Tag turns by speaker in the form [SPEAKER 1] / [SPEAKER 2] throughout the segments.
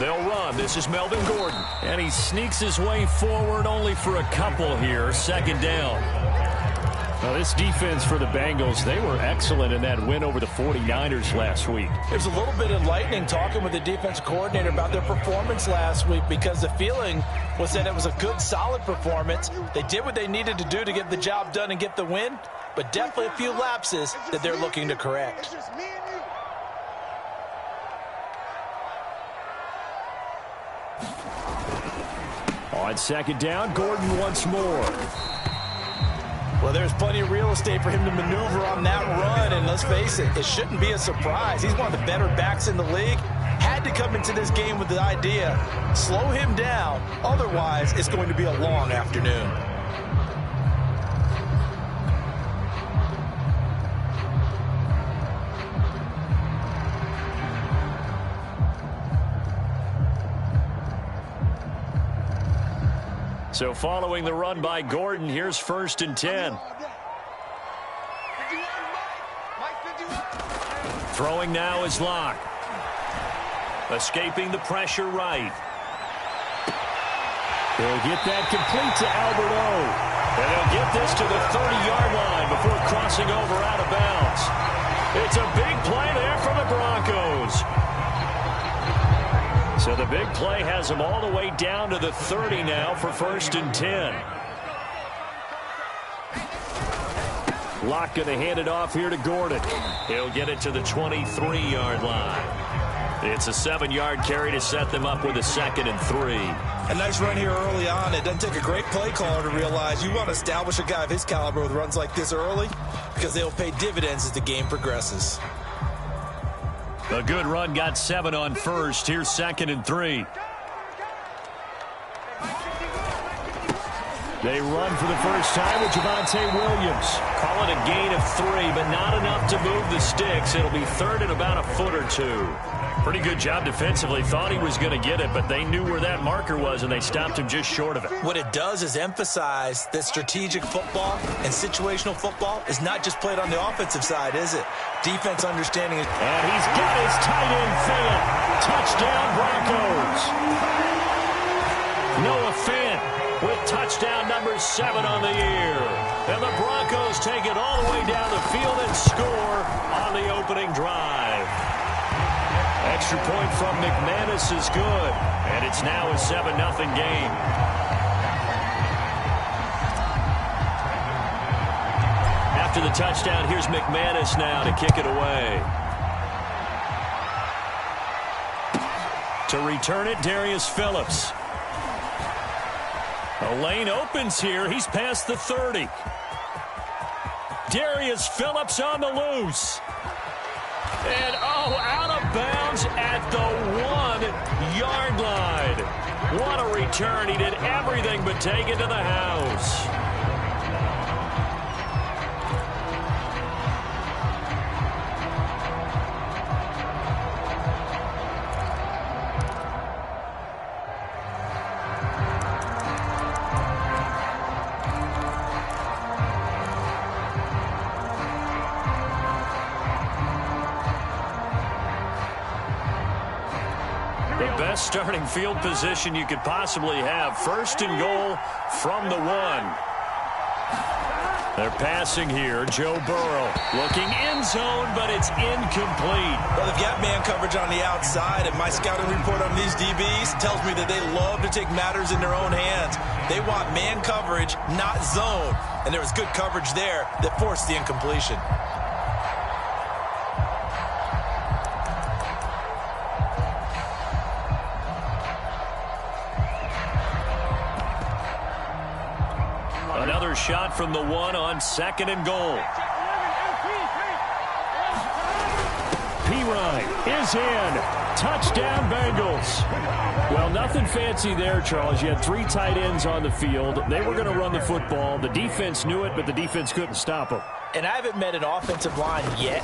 [SPEAKER 1] They'll run. This is Melvin Gordon. And he sneaks his way forward only for a couple here. Second down.
[SPEAKER 2] Now, this defense for the Bengals, they were excellent in that win over the 49ers last week.
[SPEAKER 3] There's a little bit enlightening talking with the defensive coordinator about their performance last week, because the feeling was that it was a good, solid performance. They did what they needed to do to get the job done and get the win, but definitely a few lapses that they're looking to correct.
[SPEAKER 2] On second down, Gordon once more.
[SPEAKER 3] Well, there's plenty of real estate for him to maneuver on that run, and let's face it, it shouldn't be a surprise. He's one of the better backs in the league. Had to come into this game with the idea, slow him down, otherwise it's going to be a long afternoon.
[SPEAKER 1] So following the run by Gordon, here's 1st and 10. Throwing now is Locke. Escaping the pressure right.
[SPEAKER 2] They'll get that complete to Albert O.
[SPEAKER 1] And they'll get this to the 30-yard line before crossing over out of bounds. It's a big play there for the Broncos. So the big play has them all the way down to the 30 now for 1st and 10. Locke going to hand it off here to Gordon. He'll get it to the 23-yard line. It's a 7-yard carry to set them up with a 2nd and 3.
[SPEAKER 3] A nice run here early on. It doesn't take a great play caller to realize you want to establish a guy of his caliber with runs like this early, because they'll pay dividends as the game progresses.
[SPEAKER 1] A good run, got 7 on 1st. Here's 2nd and 3.
[SPEAKER 2] They run for the first time with Javonte Williams.
[SPEAKER 1] Call it a gain of 3, but not enough to move the sticks. It'll be 3rd and about a foot or 2. Pretty good job defensively. Thought he was going to get it, but they knew where that marker was, and they stopped him just short of it.
[SPEAKER 3] What it does is emphasize that strategic football and situational football is not just played on the offensive side, is it? Defense understanding it.
[SPEAKER 2] And he's got his tight end Fant. Touchdown, Broncos.
[SPEAKER 1] Noah Fant with touchdown number 7 on the year. And the Broncos take it all the way down the field and score on the opening drive. Extra point from McManus is good, and it's now a 7-0 game. After the touchdown, here's McManus now to kick it away. To return it, Darius Phillips. A lane opens here. He's past the 30. Darius Phillips on the loose. And, out of bounds at the 1-yard line. What a return. He did everything but take it to the house. Best starting field position you could possibly have. 1st and goal from the 1. They're passing here. Joe Burrow looking end zone, but it's incomplete.
[SPEAKER 3] Well, they've got man coverage on the outside, and my scouting report on these DBs tells me that they love to take matters in their own hands. They want man coverage, not zone. And there was good coverage there that forced the incompletion.
[SPEAKER 1] Another shot from the 1 on 2nd and goal.
[SPEAKER 2] Pirine is in. Touchdown, Bengals. Well, nothing fancy there, Charles. You had 3 tight ends on the field. They were going to run the football. The defense knew it, but the defense couldn't stop them.
[SPEAKER 3] And I haven't met an offensive line yet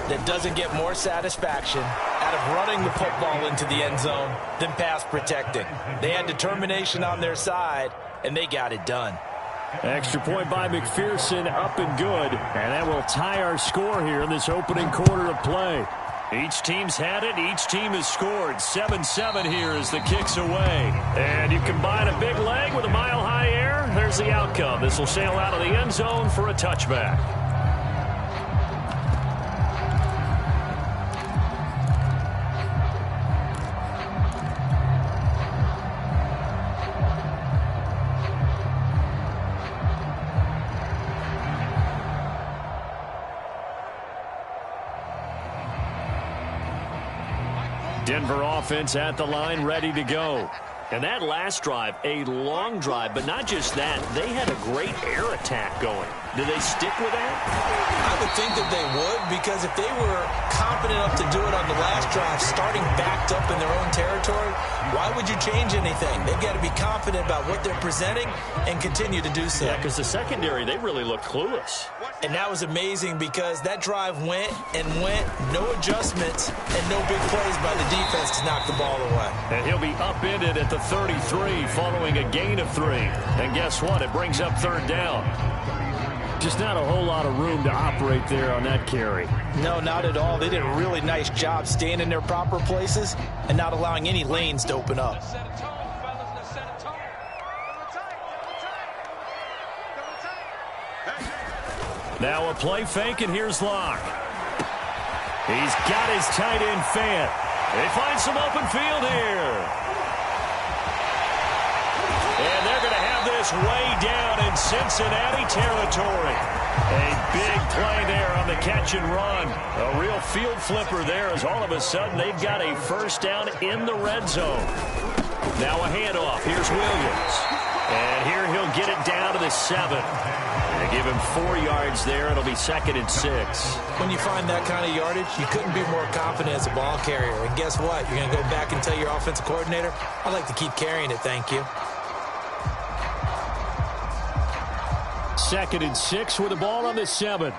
[SPEAKER 3] that doesn't get more satisfaction out of running the football into the end zone than pass protecting. They had determination on their side, and they got it done.
[SPEAKER 2] Extra point by McPherson, up and good. And that will tie our score here in this opening quarter of play. Each team's had it. Each team has scored. 7-7 here as the kick's away. And you combine a big leg with a mile-high air. There's the outcome. This will sail out of the end zone for a touchback. Denver offense at the line, ready to go.
[SPEAKER 1] And that last drive, a long drive, but not just that. They had a great air attack going. Do they stick with that?
[SPEAKER 3] I would think that they would, because if they were confident enough to do it on the last drive, starting backed up in their own territory, why would you change anything? They've got to be confident about what they're presenting and continue to do so.
[SPEAKER 1] Yeah, because the secondary, they really look clueless.
[SPEAKER 3] And that was amazing because that drive went and went, no adjustments, and no big plays by the defense to knock the ball away.
[SPEAKER 2] And he'll be upended at the 33 following a gain of 3. And guess what? It brings up third down. Just not a whole lot of room to operate there on that carry.
[SPEAKER 3] No, not at all. They did a really nice job staying in their proper places and not allowing any lanes to open up.
[SPEAKER 2] Now a play fake, and here's Locke. He's got his tight end Fant. They find some open field here. And they're going to have this way down in Cincinnati territory. A big play there on the catch and run. A real field flipper there as all of a sudden they've got a first down in the red zone. Now a handoff. Here's Williams. And here he'll get it down to the 7. They give him 4 yards there. It'll be 2nd and 6.
[SPEAKER 3] When you find that kind of yardage, you couldn't be more confident as a ball carrier. And guess what? You're going to go back and tell your offensive coordinator, I'd like to keep carrying it, thank you.
[SPEAKER 2] 2nd and 6 with the ball on the 7.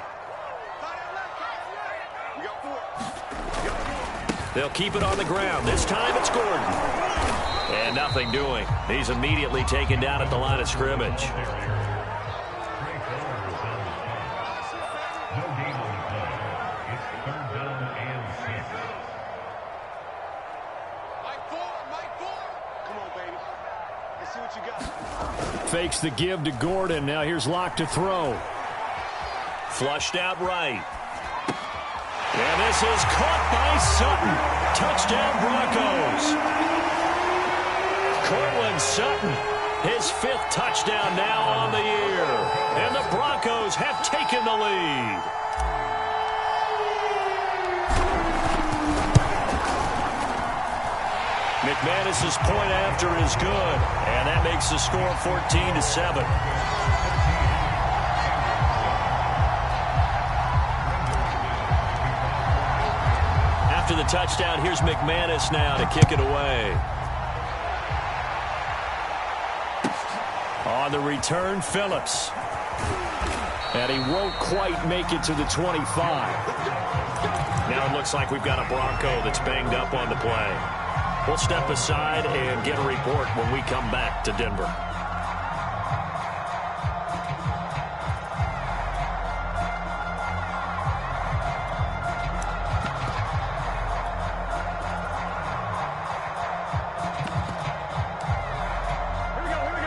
[SPEAKER 2] They'll keep it on the ground. This time it's Gordon. And nothing doing. He's immediately taken down at the line of scrimmage. Fakes the give to Gordon. Now here's Locke to throw. Flushed out right. And this is caught by Sutton. Touchdown Broncos. Cortland Sutton, his 5th touchdown now on the year. And the Broncos have taken the lead. McManus's point after is good, and that makes the score 14-7. After the touchdown, here's McManus now to kick it away. On the return, Phillips. And he won't quite make it to the 25. Now it looks like we've got a Bronco that's banged up on the play. We'll step aside and get a report when we come back to Denver.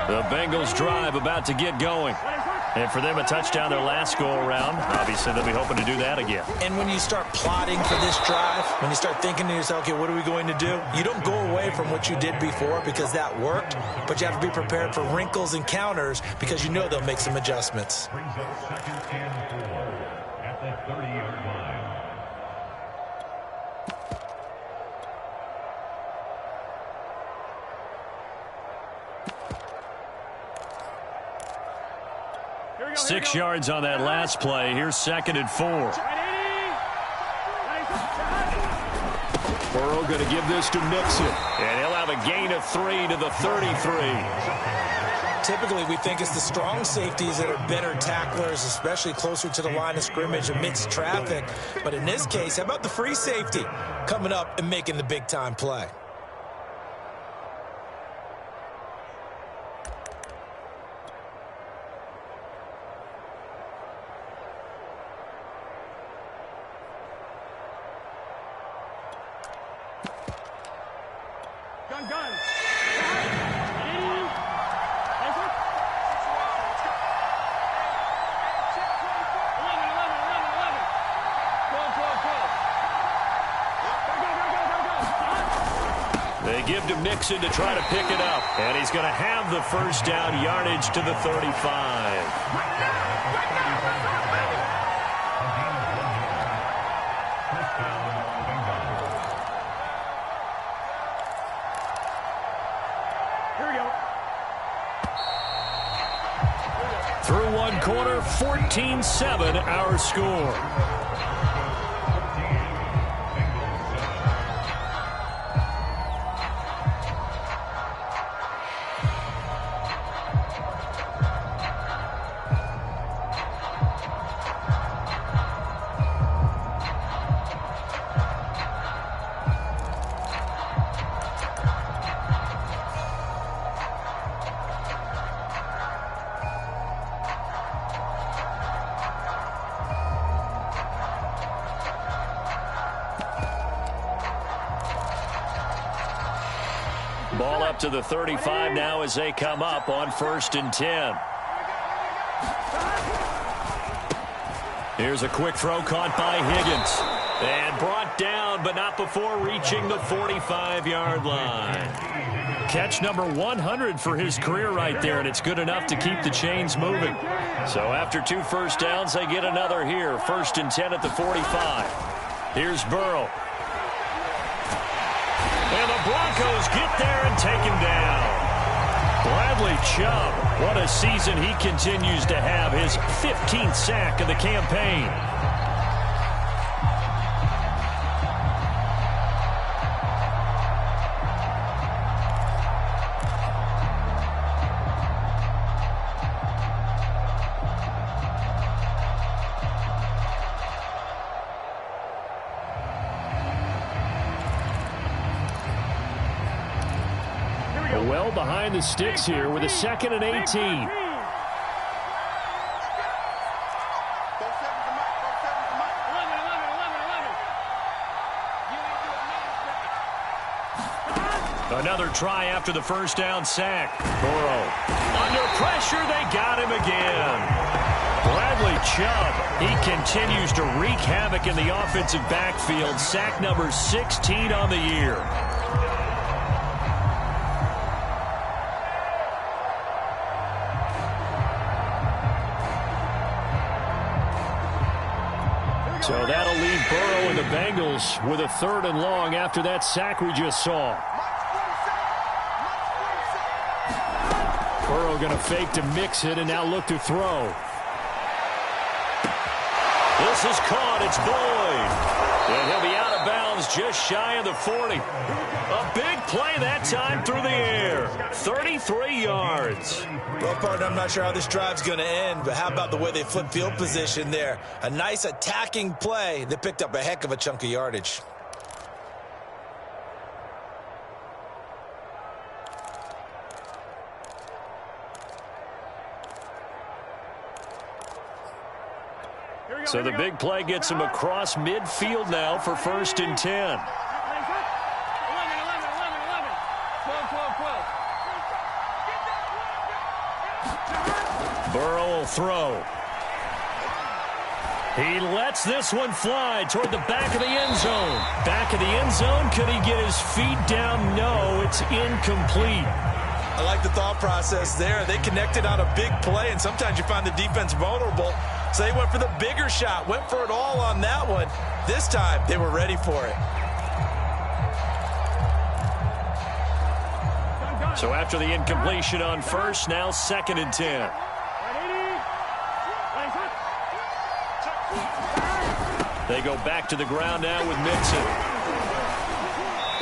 [SPEAKER 2] The Bengals drive about to get going. And for them, a touchdown their last go-around. Obviously, they'll be hoping to do that again.
[SPEAKER 3] And when you start plotting for this drive, when you start thinking to yourself, okay, what are we going to do? You don't go away from what you did before because that worked, but you have to be prepared for wrinkles and counters because you know they'll make some adjustments.
[SPEAKER 4] Brings up 2nd and 4 at the 30-yard line.
[SPEAKER 2] Six yards on that last play. Here's 2nd and 4. Burrow going to give this to Mixon. And he'll have a gain of 3 to the 33.
[SPEAKER 3] Typically, we think it's the strong safeties that are better tacklers, especially closer to the line of scrimmage amidst traffic. But in this case, how about the free safety coming up and making the big-time play?
[SPEAKER 2] They give to Mixon to try to pick it up. And he's going to have the first down, yardage to the 35. Through one quarter, 14-7 our score. Ball up to the 35 now as they come up on 1st and 10. Here's a quick throw caught by Higgins. And brought down, but not before reaching the 45-yard line. Catch number 100 for his career right there, and it's good enough to keep the chains moving. So after 2 first downs, they get another here. 1st and 10 at the 45. Here's Burrow. And the Broncos get there and take him down. Bradley Chubb, what a season he continues to have. His 15th sack of the campaign. Well behind the sticks here with a 2nd and 18. Another try after the first down sack. Burrow. Under pressure, they got him again. Bradley Chubb, he continues to wreak havoc in the offensive backfield. Sack number 16 on the year. So that'll leave Burrow and the Bengals with a 3rd and long after that sack we just saw. Burrow going to fake to mix it and now look to throw. This is caught. It's Boyd. And he'll be out of bounds just shy of the 40. A big play that time through the air. 33 yards.
[SPEAKER 3] Well, partner, I'm not sure how this drive's going to end, but how about the way they flip field position there? A nice attacking play that picked up a heck of a chunk of yardage.
[SPEAKER 2] So the big play gets him across midfield now for 1st and 10. Burrow will throw. He lets this one fly toward the back of the end zone. Back of the end zone. Could he get his feet down? No, it's incomplete.
[SPEAKER 3] I like the thought process there. They connected on a big play, and sometimes you find the defense vulnerable. So they went for the bigger shot, went for it all on that one. This time, they were ready for it.
[SPEAKER 2] So after the incompletion on 1st, now 2nd and 10. They go back to the ground now with Mixon.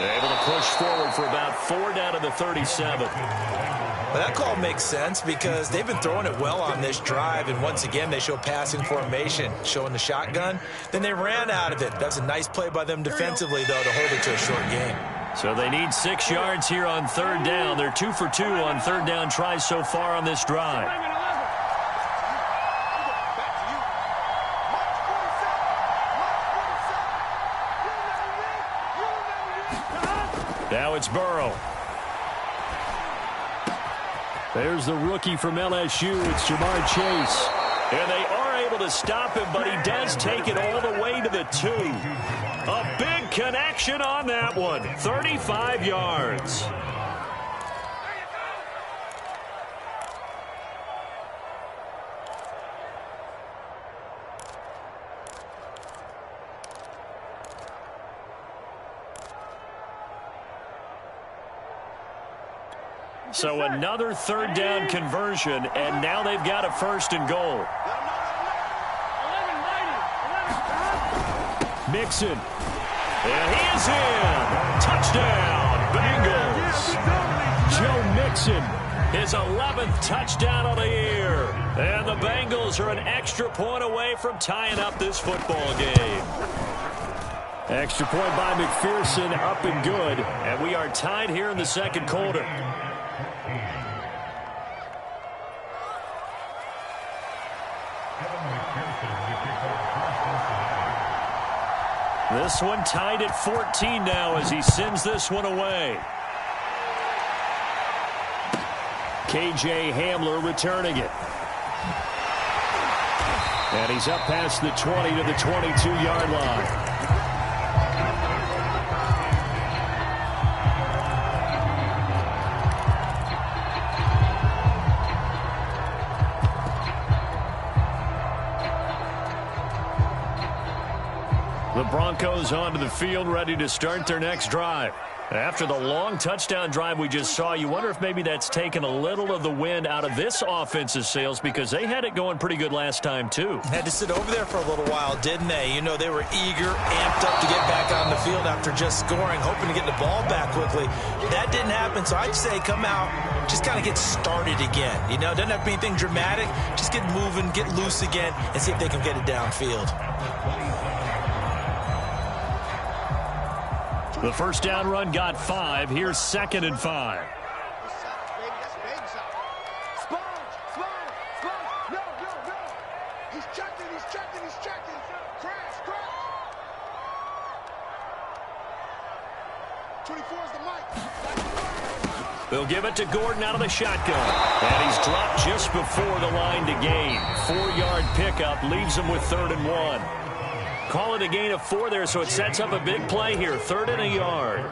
[SPEAKER 2] They're able to push forward for about 4 down to the 37.
[SPEAKER 3] Well, that call makes sense because they've been throwing it well on this drive, and once again they show passing formation, showing the shotgun. Then they ran out of it. That's a nice play by them defensively, though, to hold it to a short game.
[SPEAKER 2] So they need 6 yards here on 3rd down. They're 2 for 2 on 3rd down tries so far on this drive. Now it's Burrow. There's the rookie from LSU. It's Jamar Chase.
[SPEAKER 1] And they are able to stop him, but he does take it all the way to the 2. A big connection on that one. 35 yards.
[SPEAKER 2] So another third down conversion, and now they've got a 1st and goal. Mixon.
[SPEAKER 1] And he is in. Touchdown, Bengals.
[SPEAKER 2] Joe Mixon.
[SPEAKER 1] His 11th touchdown of the year. And the Bengals are an extra point away from tying up this football game.
[SPEAKER 2] Extra point by McPherson, up and good.
[SPEAKER 1] And we are tied here in the second quarter. This one tied at 14 now as he sends this one away.
[SPEAKER 2] KJ Hamler returning it. And he's up past the 20 to the 22-yard line.
[SPEAKER 1] The Broncos onto the field, ready to start their next drive. After the long touchdown drive we just saw, you wonder if maybe that's taken a little of the wind out of this offense's sails, because they had it going pretty good last time, too.
[SPEAKER 3] Had to sit over there for a little while, didn't they? You know, they were eager, amped up to get back on the field after just scoring, hoping to get the ball back quickly. That didn't happen, so I'd say come out, just kind of get started again. You know, it doesn't have to be anything dramatic. Just get moving, get loose again, and see if they can get it downfield.
[SPEAKER 2] The first down run got 5. Here's 2nd and 5.
[SPEAKER 1] They'll give it to Gordon out of the shotgun. And he's dropped just before the line to gain. 4-yard pickup leaves him with 3rd and 1. Call it a gain of 4 there, so it sets up a big play here. 3rd and a yard.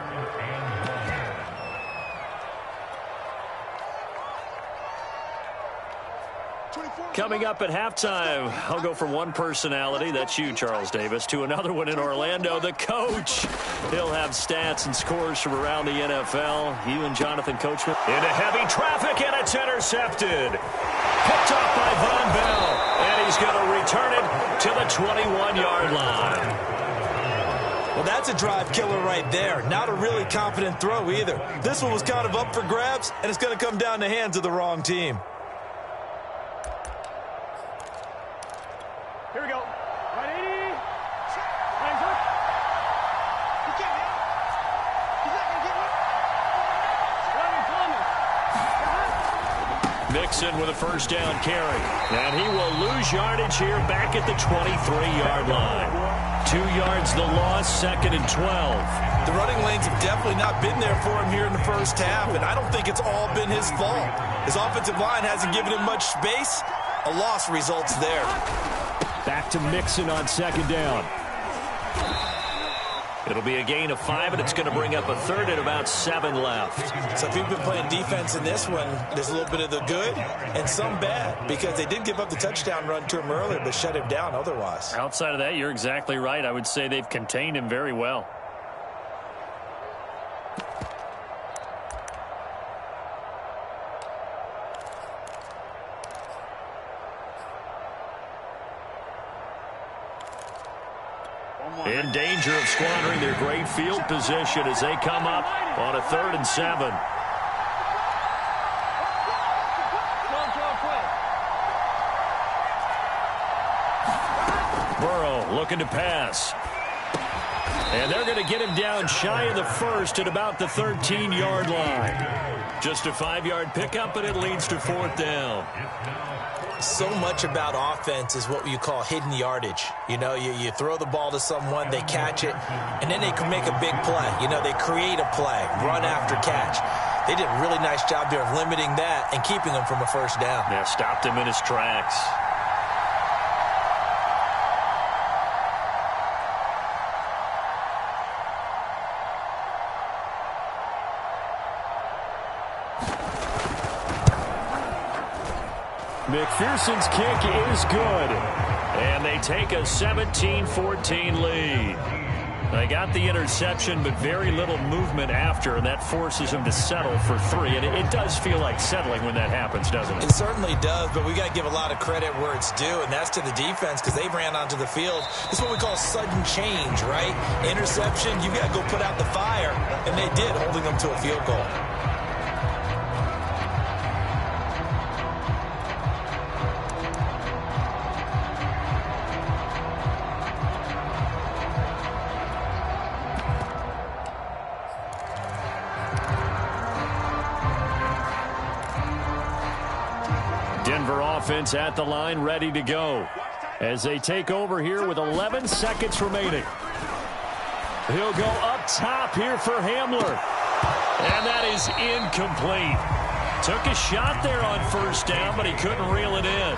[SPEAKER 1] Coming up at halftime, I'll go from one personality, that's you, Charles Davis, to another one in Orlando, the coach. He'll have stats and scores from around the NFL. You and Jonathan Coachman. Into heavy traffic, and it's intercepted. Picked off by Von Bell, and he's going to return it to the 21-yard line.
[SPEAKER 3] Well, that's a drive killer right there. Not a really confident throw either. This one was kind of up for grabs, and it's going to come down the hands of the wrong team.
[SPEAKER 5] Here we go. Right 80. Hands up. You can't hit. He's not going to get one.
[SPEAKER 1] Mixon with a first down carry. And he will lose yardage here back at the 23-yard line. 2 yards the loss, 2nd and 12.
[SPEAKER 3] The running lanes have definitely not been there for him here in the first half, and I don't think it's all been his fault. His offensive line hasn't given him much space. A loss results there.
[SPEAKER 2] Back to Mixon on 2nd down.
[SPEAKER 1] It'll be a gain of 5, and it's going to bring up a 3rd and about 7 left.
[SPEAKER 3] So if you've been playing defense in this one, there's a little bit of the good and some bad, because they did give up the touchdown run to him earlier, but shut him down otherwise.
[SPEAKER 2] Outside of that, you're exactly right. I would say they've contained him very well.
[SPEAKER 1] In danger of squandering their great field position as they come up on a 3rd and 7. Burrow looking to pass. And they're going to get him down shy of the 1st at about the 13-yard line. Just a 5-yard pickup, and it leads to 4th down.
[SPEAKER 3] So much about offense is what you call hidden yardage. You know, you throw the ball to someone, they catch it, and then they can make a big play. You know, they create a play, run after catch. They did a really nice job there of limiting that and keeping him from a first down.
[SPEAKER 2] Yeah, stopped him in his tracks. McPherson's kick is good. And they take a 17-14 lead. They got the interception, but very little movement after, and that forces him to settle for 3. And it does feel like settling when that happens, doesn't it?
[SPEAKER 3] It certainly does, but we got to give a lot of credit where it's due, and that's to the defense because they ran onto the field. It's what we call sudden change, right? Interception, you got to go put out the fire, and they did, holding them to a field goal.
[SPEAKER 2] Offense at the line, ready to go as they take over here with 11 seconds remaining. He'll go up top here for Hamler, and that is incomplete. Took a shot there on first down, but he couldn't reel it in.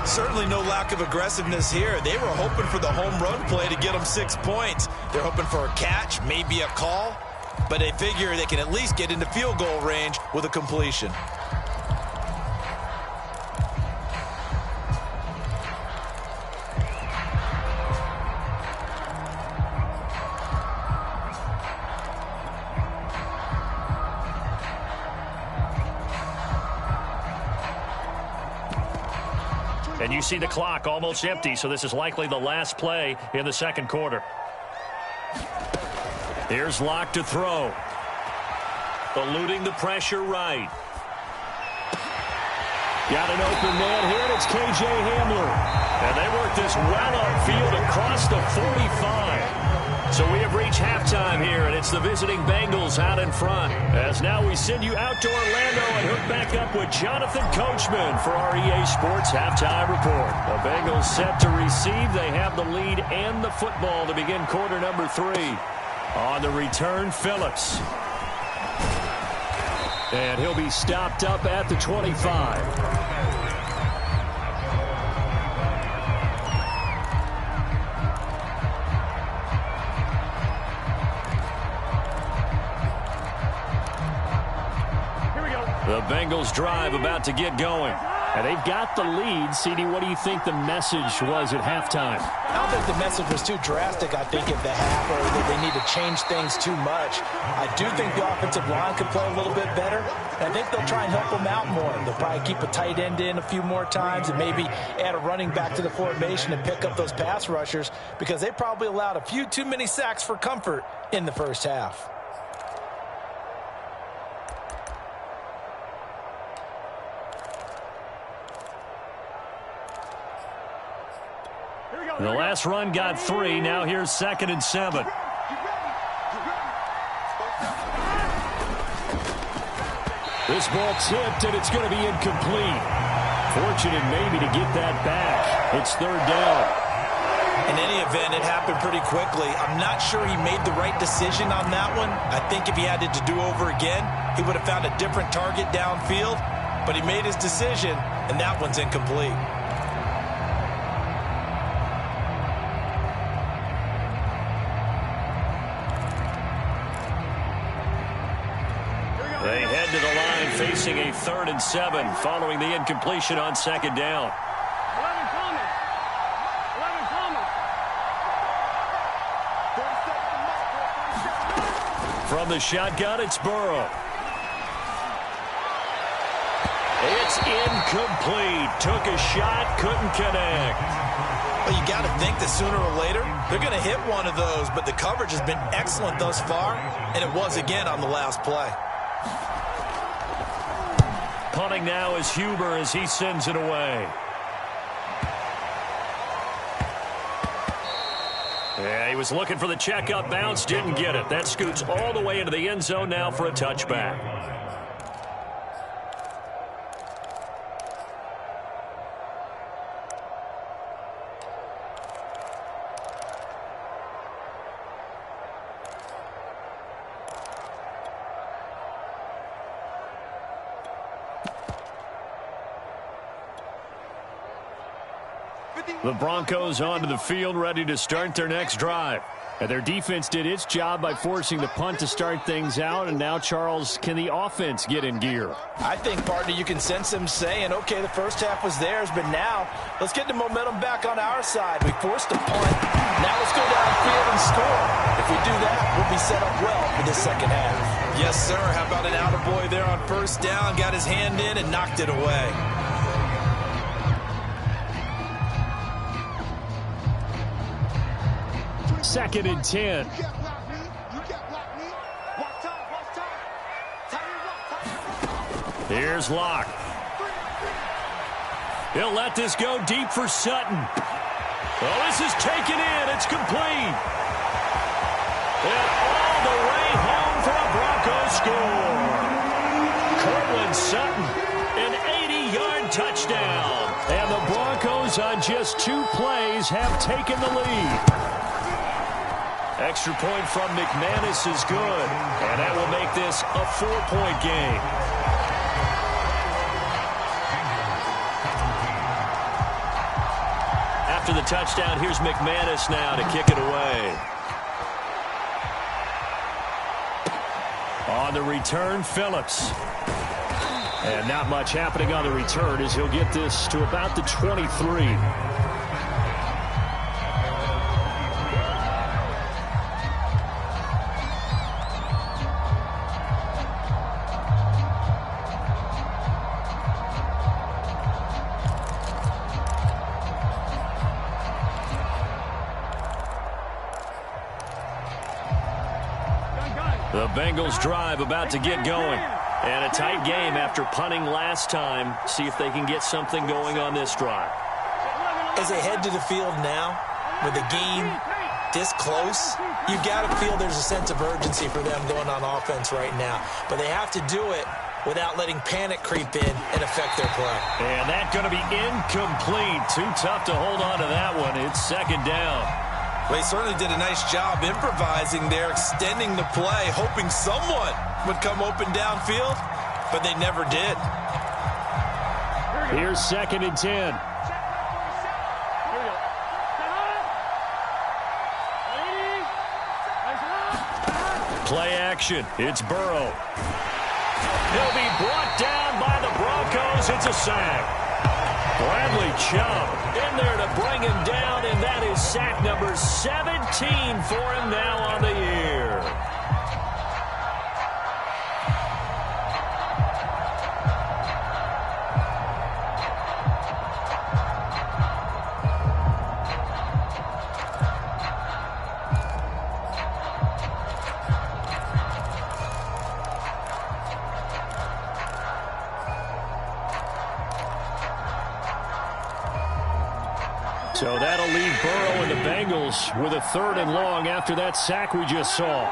[SPEAKER 3] Certainly no lack of aggressiveness here. They were hoping for the home run play to get them 6 points. They're hoping for a catch, maybe a call, but they figure they can at least get into field goal range with a completion.
[SPEAKER 2] And you see the clock almost empty, so this is likely the last play in the second quarter. Here's Locke to throw. Eluding the pressure right. Got an open man here, and it's K.J. Hamler. And they work this well upfield across the 45. So we have reached halftime here, and it's the visiting Bengals out in front. As now we send you out to Orlando and hook back up with Jonathan Coachman for our EA Sports Halftime Report. The Bengals set to receive. They have the lead and the football to begin quarter number 3. On the return, Phillips. And he'll be stopped up at the 25. The Bengals drive about to get going. And they've got the lead. CD, what do you think the message was at halftime?
[SPEAKER 3] I don't think the message was too drastic, I think, at the half, or that they need to change things too much. I do think the offensive line could play a little bit better. And I think they'll try and help them out more. They'll probably keep a tight end in a few more times and maybe add a running back to the formation and pick up those pass rushers because they probably allowed a few too many sacks for comfort in the first half.
[SPEAKER 2] The last run got 3. Now here's 2nd and 7. This ball tipped, and it's going to be incomplete. Fortunate maybe to get that back. It's 3rd down.
[SPEAKER 3] In any event, it happened pretty quickly. I'm not sure he made the right decision on that one. I think if he had it to do over again, he would have found a different target downfield. But he made his decision, and that one's incomplete.
[SPEAKER 2] They head to the line facing a 3rd and 7 following the incompletion on 2nd down.
[SPEAKER 5] 11 coming. 11 coming.
[SPEAKER 2] From the shotgun, it's Burrow. It's incomplete. Took a shot, couldn't connect.
[SPEAKER 3] Well, you got to think that sooner or later they're going to hit one of those, but the coverage has been excellent thus far, and it was again on the last play.
[SPEAKER 2] Punting now is Huber as he sends it away. Yeah, he was looking for the checkup bounce, didn't get it. That scoots all the way into the end zone now for a touchback. The Broncos onto the field, ready to start their next drive. And their defense did its job by forcing the punt to start things out. And now, Charles, can the offense get in gear?
[SPEAKER 3] I think, partner, you can sense them saying, okay, the first half was theirs, but now let's get the momentum back on our side. We forced a punt. Now let's go downfield and score. If we do that, we'll be set up well for this second half. Yes, sir. How about an attaboy there on first down? Got his hand in and knocked it away.
[SPEAKER 2] Second and 10. Here's Locke. He'll let this go deep for Sutton. Well, this is taken in. It's complete. And all the way home for a Broncos score. Cortland Sutton, an 80-yard touchdown. And the Broncos on just 2 plays have taken the lead. Extra point from McManus is good, and that will make this a 4-point game. After the touchdown, here's McManus now to kick it away. On the return, Phillips. And not much happening on the return as he'll get this to about the 23. The Bengals drive about to get going. And a tight game after punting last time. See if they can get something going on this drive.
[SPEAKER 3] As they head to the field now, with the game this close, you've got to feel there's a sense of urgency for them going on offense right now. But they have to do it without letting panic creep in and affect their play.
[SPEAKER 2] And that's going to be incomplete. Too tough to hold on to that one. It's second down.
[SPEAKER 3] Well, he certainly did a nice job improvising there, extending the play, hoping someone would come open downfield, but they never did.
[SPEAKER 2] Here's second and 10. Play action. It's Burrow. He'll be brought down by the Broncos. It's a sack. Bradley Chubb in there to bring him down, and that is sack number 17 for him now on the year. So that'll leave Burrow and the Bengals with a 3rd and long after that sack we just saw.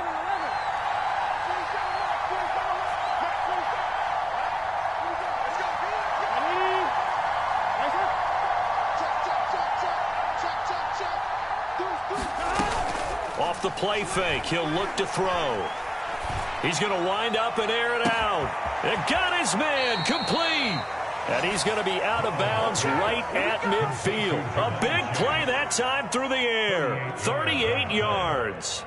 [SPEAKER 2] Off the play fake, he'll look to throw. He's going to wind up and air it out. And got his man, complete. And he's going to be out of bounds right at midfield. A big play that time through the air. 38 yards.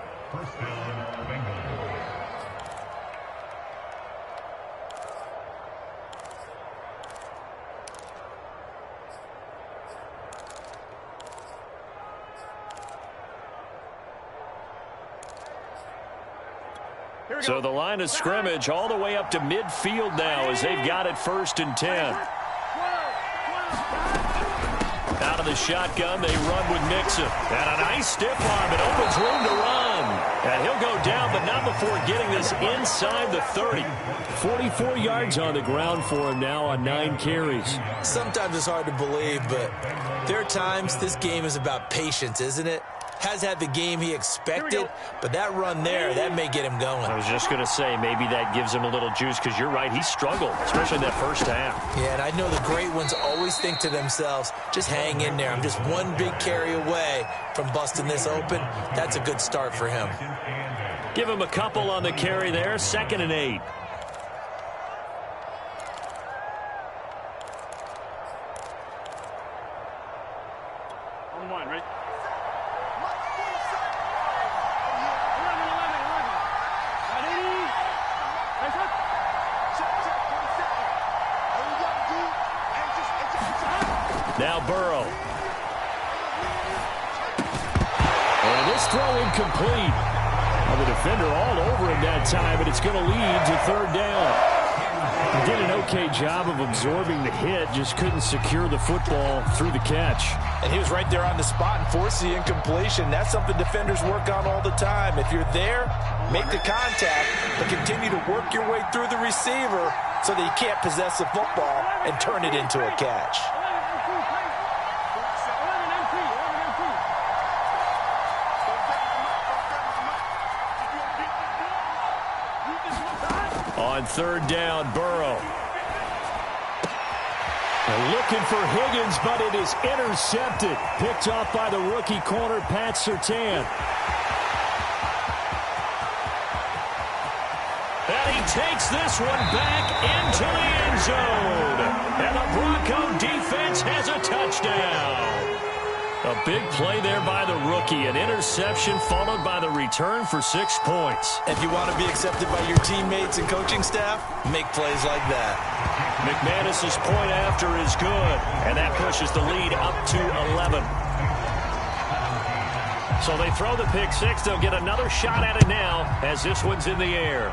[SPEAKER 2] So the line of scrimmage all the way up to midfield now as they've got it 1st and 10. Out of the shotgun, they run with Mixon. And a nice stiff arm. It opens room to run. And he'll go down, but not before getting this inside the 30. 44 yards on the ground for him now on 9 carries.
[SPEAKER 3] Sometimes it's hard to believe, but there are times this game is about patience, isn't it? Has had the game he expected, but that run there, that may get him going.
[SPEAKER 2] I was just going to say, maybe that gives him a little juice, because you're right, he struggled, especially in that first half.
[SPEAKER 3] Yeah, and I know the great ones always think to themselves, just hang in there. I'm just one big carry away from busting this open. That's a good start for him.
[SPEAKER 2] Give him a couple on the carry there, 2nd and 8.
[SPEAKER 5] one, right? 11,
[SPEAKER 2] Now Burrow. And this throw incomplete. Well, the defender all over him that time, but it's going to lead to third down. He did an okay job of absorbing the hit, just couldn't secure the football through the catch.
[SPEAKER 3] And he was right there on the spot and forced the incompletion. That's something defenders work on all the time. If you're there, make the contact, but continue to work your way through the receiver so that you can't possess the football and turn it into a catch.
[SPEAKER 2] On third down, Burrow. They're looking for Higgins, but it is intercepted. Picked off by the rookie corner, Pat Surtain. And he takes this one back into the end zone. And the Bronco defense has a touchdown. A big play there by the rookie. An interception followed by the return for 6 points.
[SPEAKER 3] If you want to be accepted by your teammates and coaching staff, make plays like that.
[SPEAKER 2] McManus's point after is good, and that pushes the lead up to 11. So they throw the pick six. They'll get another shot at it now as this one's in the air.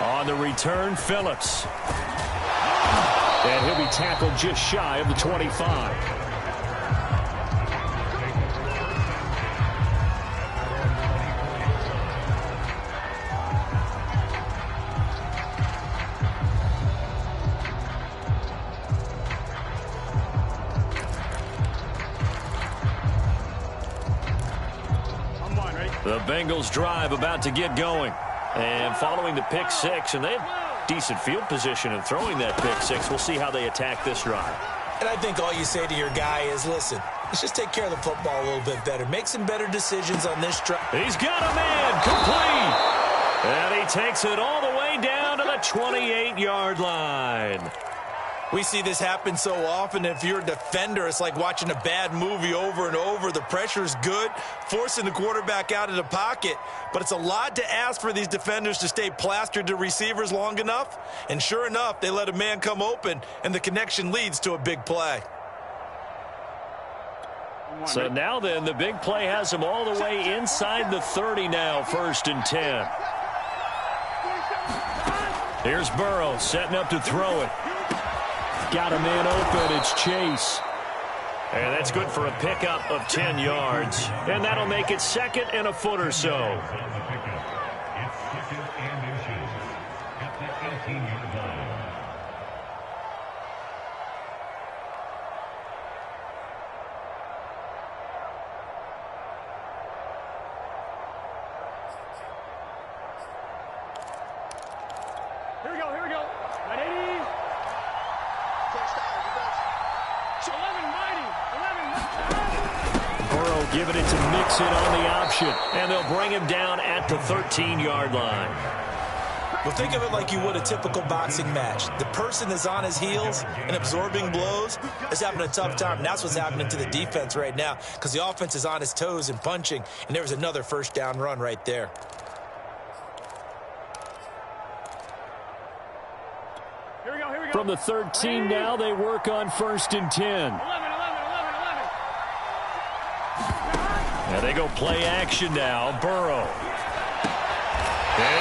[SPEAKER 2] On the return, Phillips. And he'll be tackled just shy of the 25. The Bengals drive about to get going. And following the pick six, and they have decent field position in throwing that pick six. We'll see how they attack this drive.
[SPEAKER 3] And I think all you say to your guy is, listen, let's just take care of the football a little bit better. Make some better decisions on this drive.
[SPEAKER 2] He's got a man complete. And he takes it all the way down to the 28-yard line.
[SPEAKER 3] We see this happen so often. If you're a defender, it's like watching a bad movie over and over. The pressure's good, forcing the quarterback out of the pocket. But it's a lot to ask for these defenders to stay plastered to receivers long enough. And sure enough, they let a man come open, and the connection leads to a big play.
[SPEAKER 2] So now then, the big play has him all the way inside the 30 now, 1st and 10. Here's Burrow setting up to throw it. Got a man open. It's Chase. And that's good for a pickup of 10 yards. And that'll make it 2nd and a foot or so.
[SPEAKER 4] It's 2nd and inches at the 18-yard line.
[SPEAKER 5] Here we go, here we go. 980.
[SPEAKER 2] Burrow giving it to Mixon on the option. And they'll bring him down at the 13-yard line.
[SPEAKER 3] Well, think of it like you would a typical boxing match. The person that's on his heels and absorbing blows is having a tough time. And that's what's happening to the defense right now because the offense is on his toes and punching. And there was another first down run right there.
[SPEAKER 5] Here we go, here we go.
[SPEAKER 2] From the 13 now, they work on 1st and 10.
[SPEAKER 5] 11.
[SPEAKER 2] Now they go play action now. Burrow.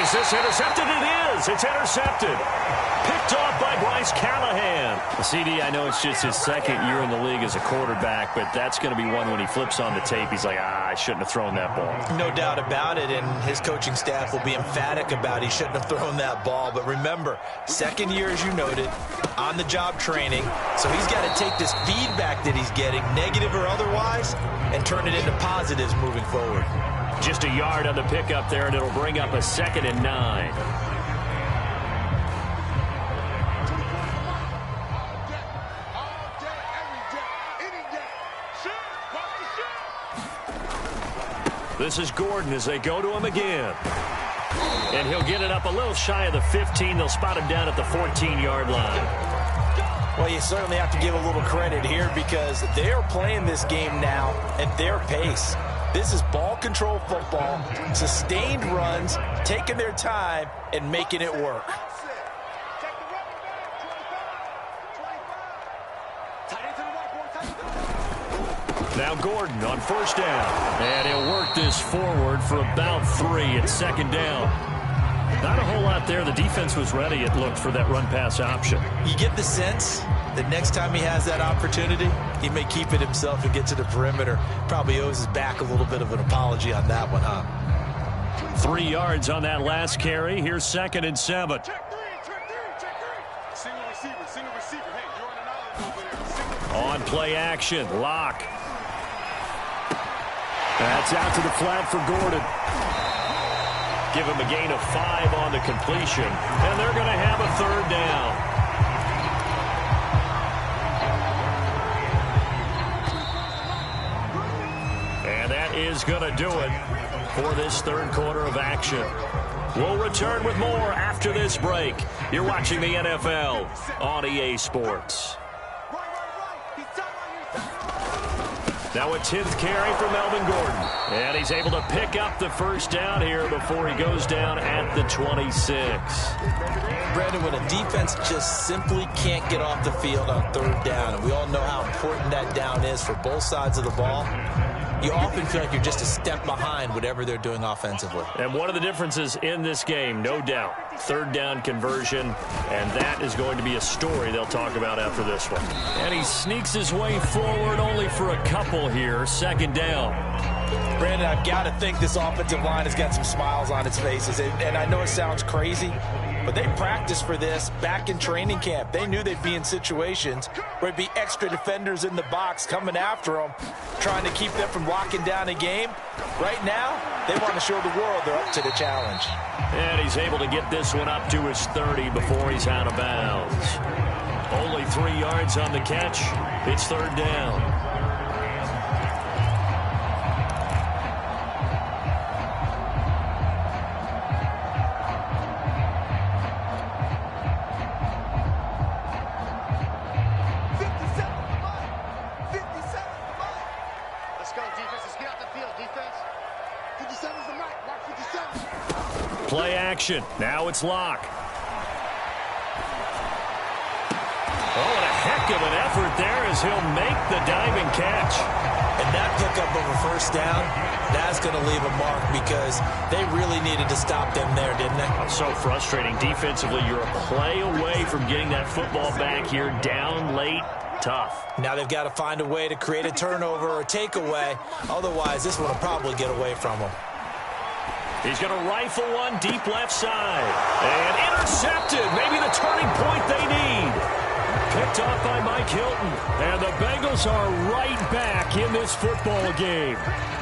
[SPEAKER 2] Is this intercepted? It is. It's intercepted. Picked off by Bryce Callahan. The CD, I know it's just his 2nd year in the league as a quarterback, but that's going to be one when he flips on the tape. He's like, I shouldn't have thrown that ball.
[SPEAKER 3] No doubt about it, and his coaching staff will be emphatic about he shouldn't have thrown that ball. But remember, 2nd year, as you noted, on-the-job training. So he's got to take this feedback that he's getting, negative or otherwise, and turn it into positives moving forward.
[SPEAKER 2] Just a yard on the pickup there, and it'll bring up a 2nd and 9. This is Gordon as they go to him again. And he'll get it up a little shy of the 15. They'll spot him down at the 14-yard line.
[SPEAKER 3] Well, you certainly have to give a little credit here because they're playing this game now at their pace. This is ball control football, sustained runs, taking their time and making it work.
[SPEAKER 2] Now Gordon on first down. And he'll work this forward for about 3 at second down. Not a whole lot there. The defense was ready, it looked, for that run-pass option.
[SPEAKER 3] You get the sense that next time he has that opportunity, he may keep it himself and get to the perimeter. Probably owes his back a little bit of an apology on that one, huh?
[SPEAKER 2] 3 yards on that last carry. Here's 2nd and 7.
[SPEAKER 5] Check three. Single receiver. Hey, you're on an island over there.
[SPEAKER 2] On play action, Lock. That's out to the flat for Gordon. Give him a gain of 5 on the completion, and they're going to have a 3rd down. And that is going to do it for this 3rd quarter of action. We'll return with more after this break. You're watching the NFL on EA Sports. Now a 10th carry for Melvin Gordon. And he's able to pick up the 1st down here before he goes down at the 26.
[SPEAKER 3] Brandon, when a defense just simply can't get off the field on 3rd down, and we all know how important that down is for both sides of the ball, you often feel like you're just a step behind whatever they're doing offensively.
[SPEAKER 2] And one of the differences in this game, no doubt, 3rd down conversion, and that is going to be a story they'll talk about after this one. And he sneaks his way forward only for a couple here, 2nd down.
[SPEAKER 3] Brandon, I've got to think this offensive line has got some smiles on its faces, and I know it sounds crazy, but they practiced for this back in training camp. They knew they'd be in situations where it'd be extra defenders in the box coming after them, trying to keep them from locking down a game. Right now, they want to show the world they're up to the challenge.
[SPEAKER 2] And he's able to get this one up to his 30 before he's out of bounds. Only 3 yards on the catch. It's 3rd down. Play action. Now it's Lock. Oh, and a heck of an effort there as he'll make the diving catch.
[SPEAKER 3] And that pickup of a 1st down, that's going to leave a mark because they really needed to stop them there, didn't they?
[SPEAKER 2] So frustrating. Defensively, you're a play away from getting that football back here down late. Tough.
[SPEAKER 3] Now they've got to find a way to create a turnover or takeaway. Otherwise, this one will probably get away from them.
[SPEAKER 2] He's going to rifle one deep left side. And intercepted. Maybe the turning point they need. Picked off by Mike Hilton. And the Bengals are right back in this football game.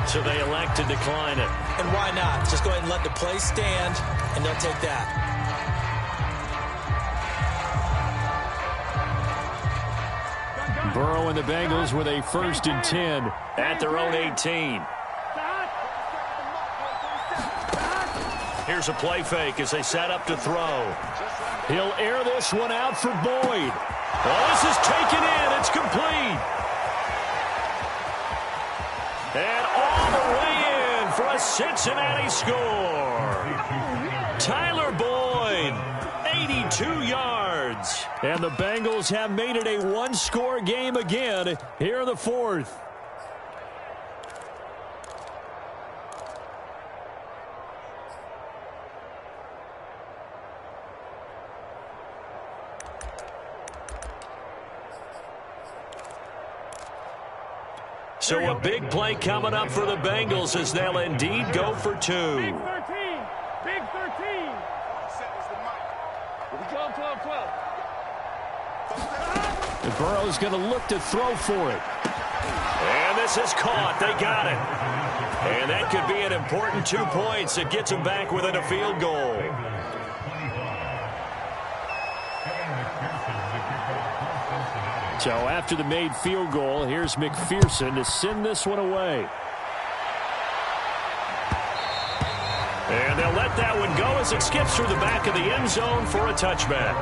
[SPEAKER 2] So they elect to decline it.
[SPEAKER 3] And why not? Just go ahead and let the play stand, and they'll take that.
[SPEAKER 2] Burrow and the Bengals with a 1st and 10 at their own 18. Here's a play fake as they set up to throw. He'll air this one out for Boyd. Oh, this is taken in. It's complete. And all the way in for a Cincinnati score. Tyler Boyd, 82 yards. And the Bengals have made it a one-score game again here in the 4th. So a big play coming up for the Bengals as they'll indeed go for 2.
[SPEAKER 5] Big 13. Big 13. We 12.
[SPEAKER 2] And Burrow's going to look to throw for it. And this is caught. They got it. And that could be an important 2 points. It gets them back within a field goal. So after the made field goal, here's McPherson to send this one away. And they'll let that one go as it skips through the back of the end zone for a touchback.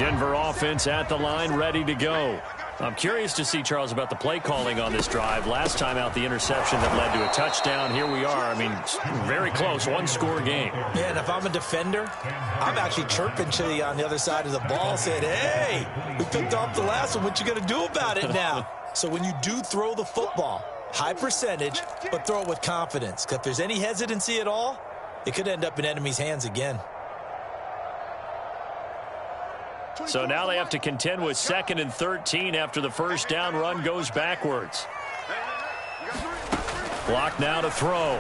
[SPEAKER 2] Denver offense at the line, ready to go. I'm curious to see, Charles, about the play calling on this drive. Last time out, the interception that led to a touchdown. Here we are. I mean, very close, one-score game.
[SPEAKER 3] Yeah, and if I'm a defender, I'm actually chirping to you on the other side of the ball, saying, hey, we picked off the last one. What you going to do about it now? So when you do throw the football, high percentage, but throw it with confidence. Because if there's any hesitancy at all, it could end up in enemy's hands again.
[SPEAKER 2] So now they have to contend with 2nd and 13 after the first down run goes backwards. Block now to throw.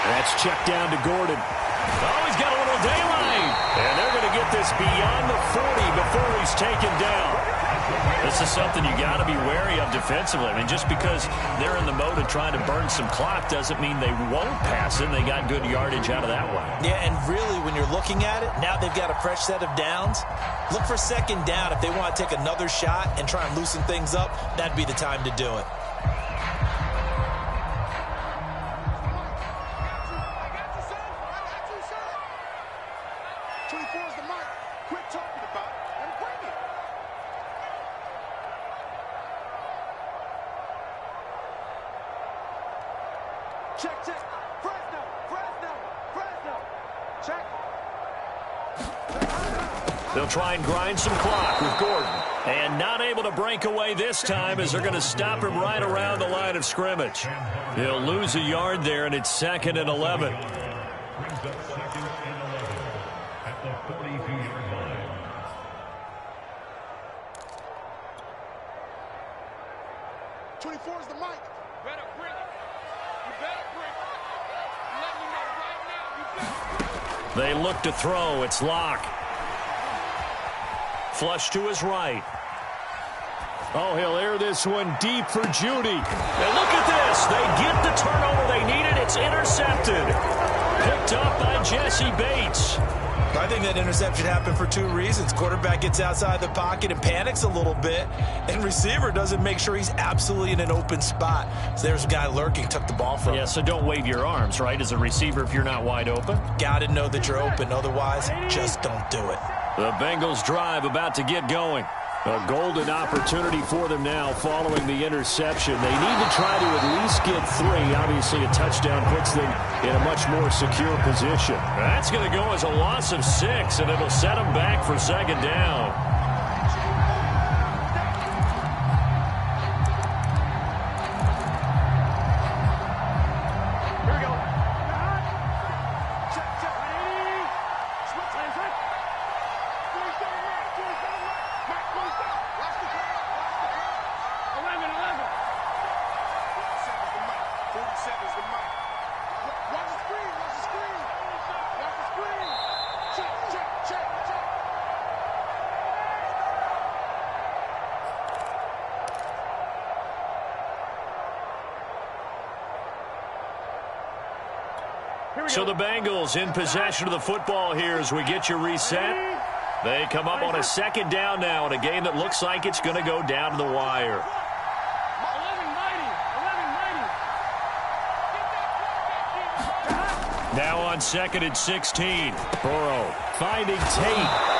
[SPEAKER 2] That's checked down to Gordon. Oh, he's got a little daylight. And they're going to get this beyond the 40 before he's taken down. This is something you got to be wary of defensively. I mean, just because they're in the mode of trying to burn some clock doesn't mean they won't pass it. They got good yardage out of that one.
[SPEAKER 3] Yeah, and really, when you're looking at it, now they've got a fresh set of downs. Look for 2nd down. If they want to take another shot and try and loosen things up, that'd be the time to do it.
[SPEAKER 2] They'll try and grind some clock with Gordon. And not able to break away this time as they're going to stop him right around the line of scrimmage. He'll lose a yard there, and it's 2nd and 11.
[SPEAKER 4] Brings up 2nd and 11 at the 42-yard line.
[SPEAKER 5] Is the mic. Better bring it. You better bring it. Let me know right now. You better bring it.
[SPEAKER 2] They look to throw. It's Locke. Flush to his right. Oh, he'll air this one deep for Judy. And look at this. They get the turnover they needed. It's intercepted. Picked up by Jesse Bates.
[SPEAKER 3] I think that interception happened for 2 reasons. Quarterback gets outside the pocket and panics a little bit, and receiver doesn't make sure he's absolutely in an open spot. So there's a guy lurking, took the ball from him.
[SPEAKER 2] Yeah, so don't wave your arms, right, as a receiver if you're not wide open.
[SPEAKER 3] Got to know that you're open. Otherwise, just don't do it.
[SPEAKER 2] The Bengals drive about to get going. A golden opportunity for them now following the interception. They need to try to at least get 3. Obviously, a touchdown puts them in a much more secure position. That's going to go as a loss of 6, and it'll set them back for 2nd down. So the Bengals in possession of the football here as we get you reset. They come up on a 2nd down now in a game that looks like it's going to go down to the wire. Now on 2nd and 16. Burrow finding Tate.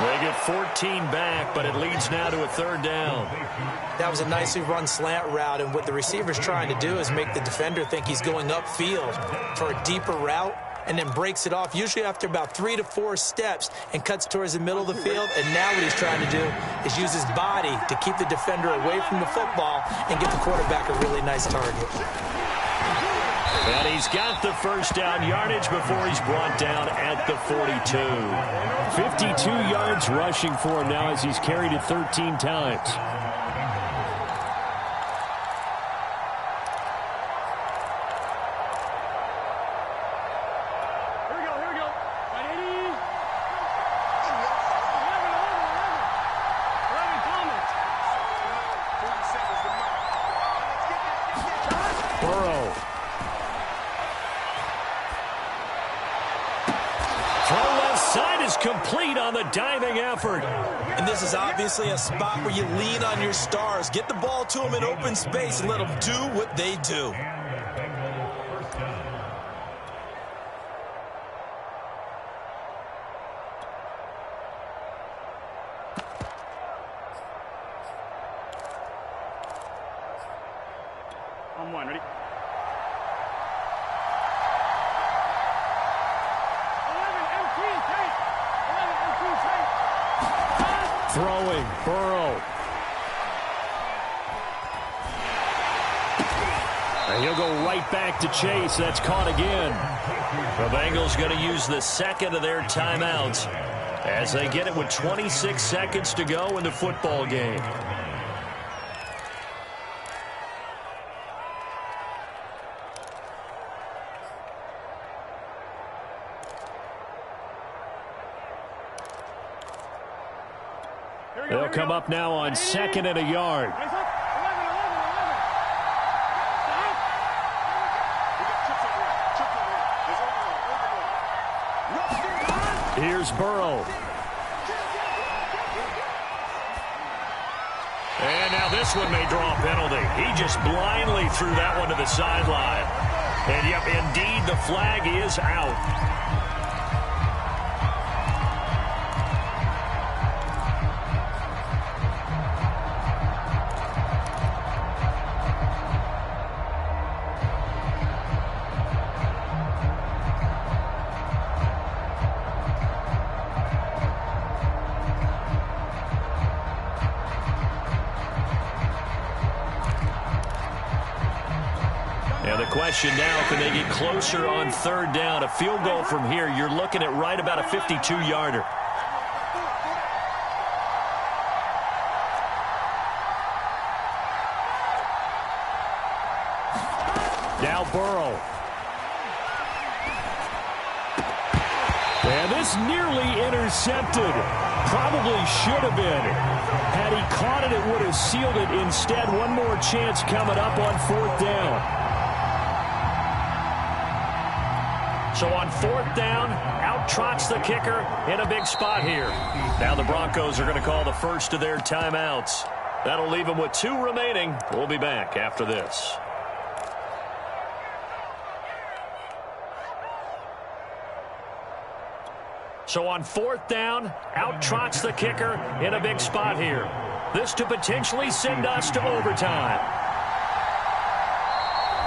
[SPEAKER 2] They get 14 back, but it leads now to a 3rd down.
[SPEAKER 3] That was a nicely run slant route, and what the receiver's trying to do is make the defender think he's going upfield for a deeper route, and then breaks it off, usually after about 3 to 4 steps, and cuts towards the middle of the field. And now what he's trying to do is use his body to keep the defender away from the football and get the quarterback a really nice target.
[SPEAKER 2] And he's got the first down yardage before he's brought down at the 42. 52 yards rushing for him now as he's carried it 13 times. Complete on the diving effort.
[SPEAKER 3] And this is obviously a spot where you lean on your stars. Get the ball to them in open space and let them do what they do.
[SPEAKER 5] and 1. Ready? 11 MT, take. 11 MT, take.
[SPEAKER 2] Throwing, Burrow. And he'll go right back to Chase. That's caught again.
[SPEAKER 1] The Bengals going to use the second of their timeouts as they get it with 26 seconds to go in the football game.
[SPEAKER 2] They'll come up now on 2nd and a yard. Here's Burrow.
[SPEAKER 1] And now this one may draw a penalty. He just blindly threw that one to the sideline. And yep, indeed, the flag is out. Question now, can they get closer on 3rd down? A field goal from here, you're looking at right about a 52-yarder.
[SPEAKER 2] Now Burrow. And this nearly intercepted. Probably should have been. Had he caught it, it would have sealed it. Instead, one more chance coming up on 4th down. So on 4th down, out trots the kicker in a big spot here. Now the Broncos are going to call the first of their timeouts. That'll leave them with 2 remaining. We'll be back after this. So on 4th down, out trots the kicker in a big spot here. This to potentially send us to overtime.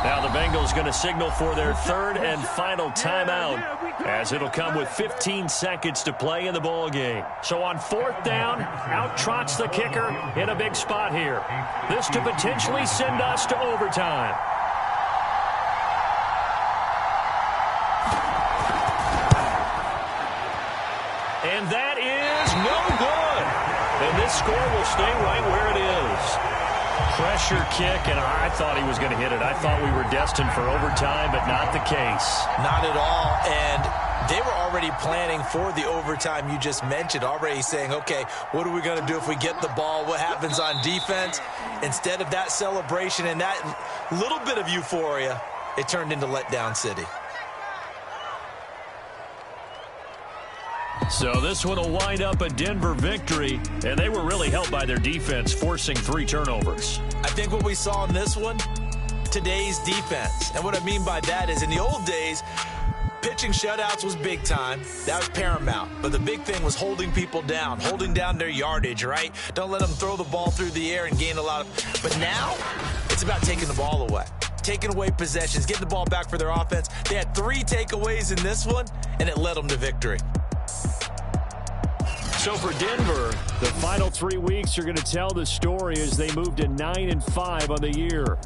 [SPEAKER 2] Now the Bengals going to signal for their 3rd and final timeout, as it'll come with 15 seconds to play in the ball game. So on 4th down, out trots the kicker in a big spot here. This to potentially send us to overtime. And that is no good. And this score will stay right where it is. Pressure kick, and I thought he was going to hit it. I thought we were destined for overtime, but not the case.
[SPEAKER 3] Not at all, and they were already planning for the overtime you just mentioned, already saying, okay, what are we going to do if we get the ball? What happens on defense? Instead of that celebration and that little bit of euphoria, it turned into letdown city.
[SPEAKER 2] So this one will wind up a Denver victory, and they were really helped by their defense, forcing 3 turnovers.
[SPEAKER 3] I think what we saw in this one, today's defense. And what I mean by that is in the old days, pitching shutouts was big time. That was paramount. But the big thing was holding people down, holding down their yardage, right? Don't let them throw the ball through the air and gain a lot of... But now, it's about taking the ball away. Taking away possessions, getting the ball back for their offense. They had 3 takeaways in this one, and it led them to victory.
[SPEAKER 2] So for Denver, the final 3 weeks are going to tell the story as they move to 9-5 on the year.